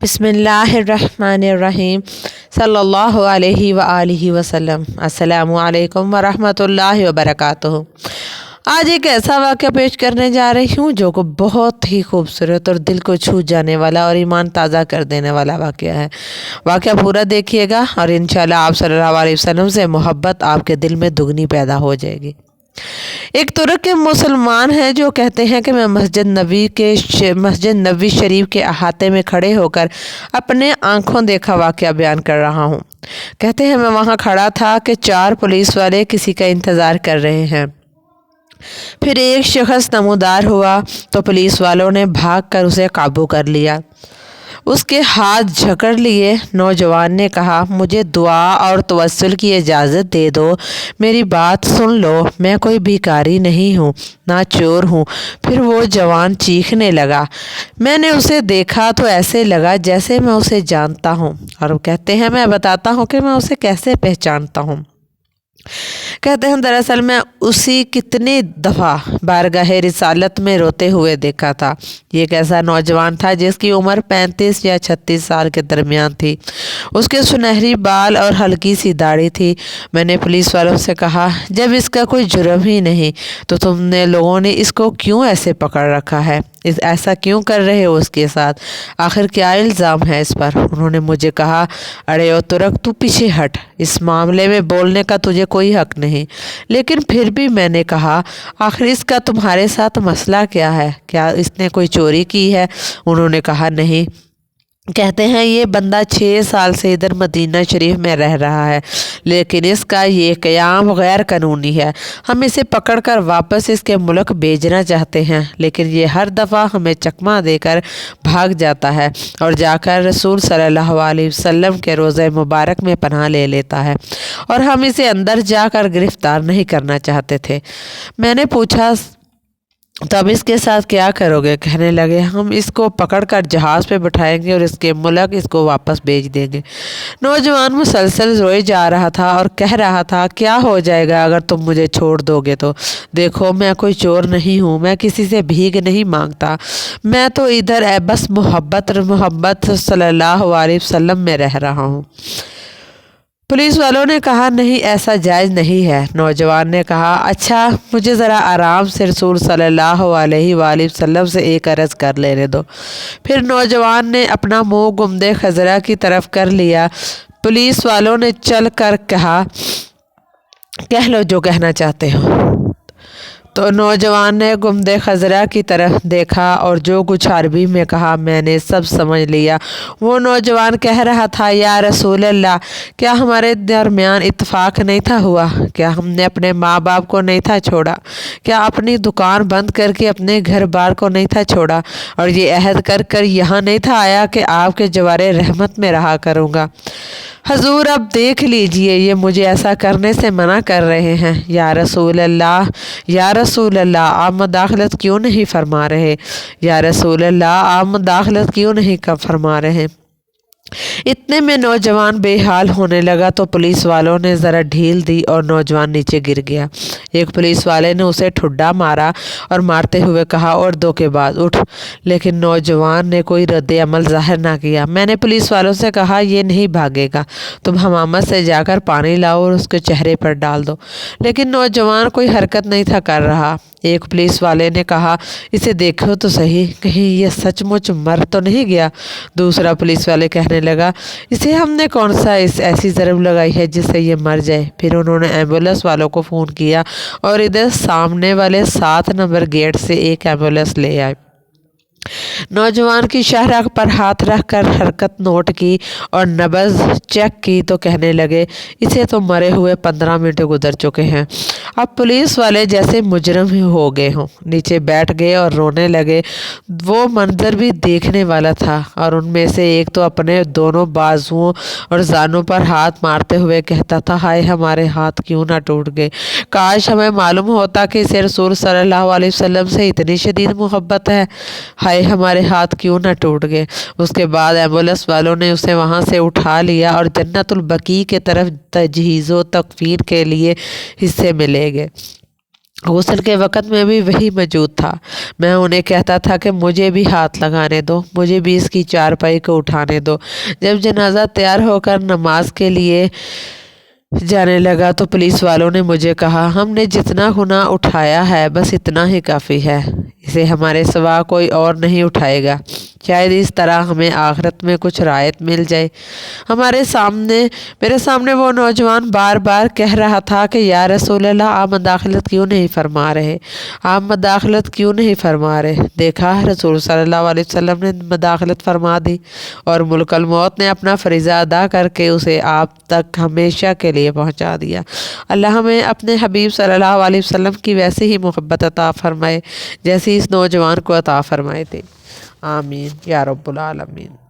بسم اللہ الرحمن الرحیم صلی اللہ علیہ وآلہ وسلم۔ السلام علیکم ورحمۃ اللہ وبرکاتہ۔ آج ایک ایسا واقعہ پیش کرنے جا رہی ہوں جو کہ بہت ہی خوبصورت اور دل کو چھو جانے والا اور ایمان تازہ کر دینے والا واقعہ ہے۔ واقعہ پورا دیکھیے گا اور انشاءاللہ آپ صلی اللہ علیہ وسلم سے محبت آپ کے دل میں دگنی پیدا ہو جائے گی۔ ایک ترک کے مسلمان ہیں جو کہتے ہیں کہ میں مسجد نبوی شریف کے احاطے میں کھڑے ہو کر اپنے آنکھوں دیکھا واقعہ بیان کر رہا ہوں۔ کہتے ہیں میں وہاں کھڑا تھا کہ 4 پولیس والے کسی کا انتظار کر رہے ہیں۔ پھر ایک شخص نمودار ہوا تو پولیس والوں نے بھاگ کر اسے قابو کر لیا۔ اس کے ہاتھ جکڑ لیے۔ نوجوان نے کہا مجھے دعا اور توسل کی اجازت دے دو، میری بات سن لو، میں کوئی بھکاری نہیں ہوں، نہ چور ہوں۔ پھر وہ جوان چیخنے لگا۔ میں نے اسے دیکھا تو ایسے لگا جیسے میں اسے جانتا ہوں، اور وہ کہتے ہیں میں بتاتا ہوں کہ میں اسے کیسے پہچانتا ہوں۔ کہتے ہیں دراصل میں اسی کتنی دفعہ بارگاہ رسالت میں روتے ہوئے دیکھا تھا۔ یہ ایک ایسا نوجوان تھا جس کی عمر 35 یا 36 سال کے درمیان تھی۔ اس کے سنہری بال اور ہلکی سی داڑھی تھی۔ میں نے پولیس والوں سے کہا جب اس کا کوئی جرم ہی نہیں تو تم نے لوگوں نے اس کو کیوں ایسے پکڑ رکھا ہے؟ ایسا کیوں کر رہے ہو اس کے ساتھ؟ آخر کیا الزام ہے اس پر؟ انہوں نے مجھے کہا ارے او ترک، تو پیچھے ہٹ، اس معاملے میں بولنے کا تجھے کوئی حق نہیں۔ لیکن پھر بھی میں نے کہا آخر اس کا تمہارے ساتھ مسئلہ کیا ہے؟ کیا اس نے کوئی چوری کی ہے؟ انہوں نے کہا نہیں۔ کہتے ہیں یہ بندہ 6 سال سے ادھر مدینہ شریف میں رہ رہا ہے، لیکن اس کا یہ قیام غیر قانونی ہے۔ ہم اسے پکڑ کر واپس اس کے ملک بھیجنا چاہتے ہیں، لیکن یہ ہر دفعہ ہمیں چکمہ دے کر بھاگ جاتا ہے اور جا کر رسول صلی اللہ علیہ وسلم کے روضہ مبارک میں پناہ لے لیتا ہے، اور ہم اسے اندر جا کر گرفتار نہیں کرنا چاہتے تھے۔ میں نے پوچھا تو اب اس کے ساتھ کیا کرو گے؟ کہنے لگے ہم اس کو پکڑ کر جہاز پہ بٹھائیں گے اور اس کے ملک اس کو واپس بھیج دیں گے۔ نوجوان مسلسل روئے جا رہا تھا اور کہہ رہا تھا کیا ہو جائے گا اگر تم مجھے چھوڑ دو گے تو؟ دیکھو میں کوئی چور نہیں ہوں، میں کسی سے بھیک نہیں مانگتا، میں تو ادھر بس محبت صلی اللہ علیہ وسلم میں رہ رہا ہوں۔ پولیس والوں نے کہا نہیں، ایسا جائز نہیں ہے۔ نوجوان نے کہا اچھا مجھے ذرا آرام سے رسول صلی اللہ علیہ وآلہ وسلم سے ایک عرض کر لینے دو۔ پھر نوجوان نے اپنا منہ گنبد خضرا کی طرف کر لیا۔ پولیس والوں نے چل کر کہا کہہ لو جو کہنا چاہتے ہو۔ تو نوجوان نے گنبد خضرا کی طرف دیکھا اور جو کچھ عربی میں کہا میں نے سب سمجھ لیا۔ وہ نوجوان کہہ رہا تھا یا رسول اللہ، کیا ہمارے درمیان اتفاق نہیں تھا ہوا؟ کیا ہم نے اپنے ماں باپ کو نہیں تھا چھوڑا؟ کیا اپنی دکان بند کر کے اپنے گھر بار کو نہیں تھا چھوڑا؟ اور یہ عہد کر کر یہاں نہیں تھا آیا کہ آپ کے جوار رحمت میں رہا کروں گا؟ حضور اب دیکھ لیجئے یہ مجھے ایسا کرنے سے منع کر رہے ہیں۔ یا رسول اللہ، یا رسول اللہ، آپ مداخلت کیوں نہیں فرما رہے؟ یا رسول اللہ، آپ مداخلت کیوں نہیں فرما رہے؟ اتنے میں نوجوان بے حال ہونے لگا تو پولیس والوں نے ذرا ڈھیل دی اور نوجوان نیچے گر گیا۔ ایک پولیس والے نے اسے ٹھڈا مارا اور مارتے ہوئے کہا اردو کے بعد اٹھ، لیکن نوجوان نے کوئی رد عمل ظاہر نہ کیا۔ میں نے پولیس والوں سے کہا یہ نہیں بھاگے گا، تم حمامت سے جا کر پانی لاؤ اور اس کے چہرے پر ڈال دو، لیکن نوجوان کوئی حرکت نہیں تھا کر رہا۔ ایک پولیس والے نے کہا اسے دیکھو تو صحیح، کہیں یہ سچ مچ مر تو نہیں گیا؟ دوسرا پولیس والے کہنے لگا اسے ہم نے کون سا ایسی ضرب لگائی ہے جس سے یہ مر جائے؟ پھر انہوں نے ایمبولینس والوں کو فون کیا اور ادھر سامنے والے 7 نمبر گیٹ سے ایک ایمبولینس لے آئے۔ نوجوان کی شاہراہ پر ہاتھ رکھ کر حرکت نوٹ کی اور نبض چیک کی تو کہنے لگے اسے تو مرے ہوئے 15 منٹ گزر چکے ہیں۔ اب پولیس والے جیسے مجرم ہی ہو گئے ہوں، نیچے بیٹھ گئے اور رونے لگے۔ وہ منظر بھی دیکھنے والا تھا، اور ان میں سے ایک تو اپنے دونوں بازوؤں اور زانوں پر ہاتھ مارتے ہوئے کہتا تھا ہائے ہمارے ہاتھ کیوں نہ ٹوٹ گئے، کاش ہمیں معلوم ہوتا کہ اسے رسول صلی اللہ علیہ وسلم سے اتنی شدید محبت ہے، ہائے ہمارے ہاتھ کیوں نہ ٹوٹ گئے۔ اس کے بعد ایمبولینس والوں نے اسے وہاں سے اٹھا لیا اور جنت البقیع کے طرف تجہیز و تکفین کے لیے حصے میں لے گئے۔ غسل کے وقت میں بھی وہی موجود تھا۔ میں انہیں کہتا تھا کہ مجھے بھی ہاتھ لگانے دو، مجھے بھی اس کی چارپائی کو اٹھانے دو۔ جب جنازہ تیار ہو کر نماز کے لیے جانے لگا تو پولیس والوں نے مجھے کہا، ہم نے جتنا گناہ اٹھایا ہے بس اتنا ہی کافی ہے، اسے ہمارے سوا کوئی اور نہیں اٹھائے گا، شاید اس طرح ہمیں آخرت میں کچھ رعایت مل جائے۔ میرے سامنے وہ نوجوان بار بار کہہ رہا تھا کہ یا رسول اللہ، آپ مداخلت کیوں نہیں فرما رہے، آپ مداخلت کیوں نہیں فرما رہے؟ دیکھا، رسول صلی اللہ علیہ وسلم نے مداخلت فرما دی اور ملک الموت نے اپنا فریضہ ادا کر کے اسے آپ تک ہمیشہ کے لیے پہنچا دیا۔ اللہ ہمیں اپنے حبیب صلی اللہ علیہ وسلم کی ویسی ہی محبت عطا فرمائے جیسی اس نوجوان کو عطا فرمائے تھے۔ آمین یا رب العالمین۔